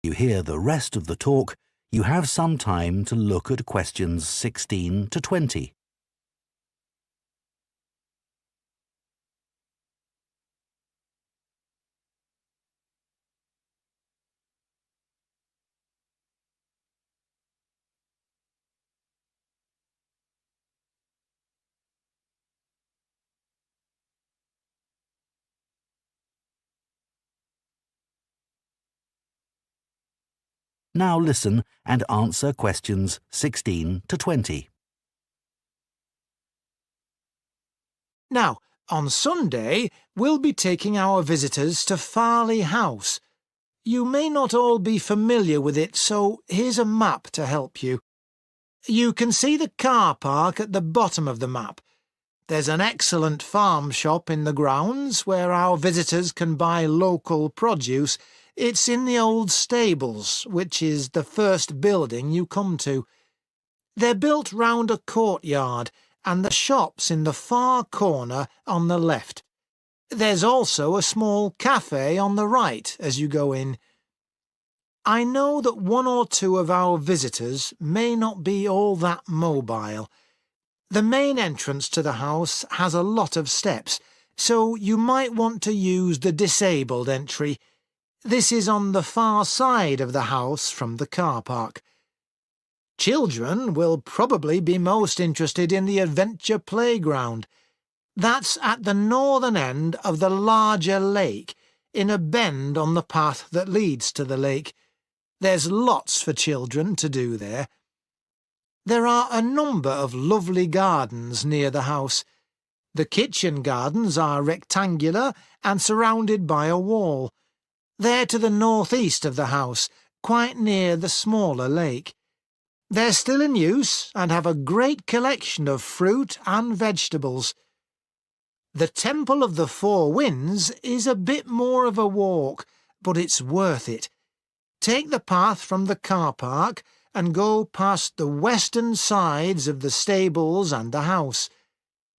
You hear the rest of the talk, you have some time to look at questions 16 to 20. Now listen and answer questions 16 to 20. Now, on Sunday, we'll be taking our visitors to Farley House. You may not all be familiar with it, so here's a map to help you. You can see the car park at the bottom of the map. There's an excellent farm shop in the grounds where our visitors can buy local produce. It's in the old stables, which is the first building you come to. They're built round a courtyard, and the shop's in the far corner on the left. There's also a small cafe on the right as you go in. I know that one or two of our visitors may not be all that mobile. The main entrance to the house has a lot of steps, so you might want to use the disabled entry. This is on the far side of the house from the car park. Children will probably be most interested in the adventure playground. That's at the northern end of the larger lake, in a bend on the path that leads to the lake. There's lots for children to do there. There are a number of lovely gardens near the house. The kitchen gardens are rectangular and surrounded by a wall. They're to the northeast of the house, quite near the smaller lake. They're still in use and have a great collection of fruit and vegetables. The Temple of the Four Winds is a bit more of a walk, but it's worth it. Take the path from the car park and go past the western sides of the stables and the house.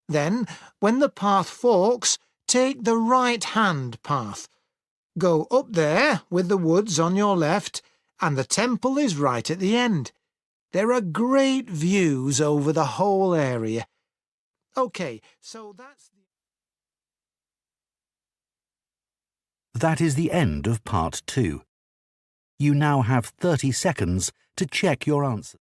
Then, when the path forks, take the right-hand path. Go up there with the woods on your left, and the temple is right at the end. There are great views over the whole area. OK, so That is the end of part 2. You now have 30 seconds to check your answers.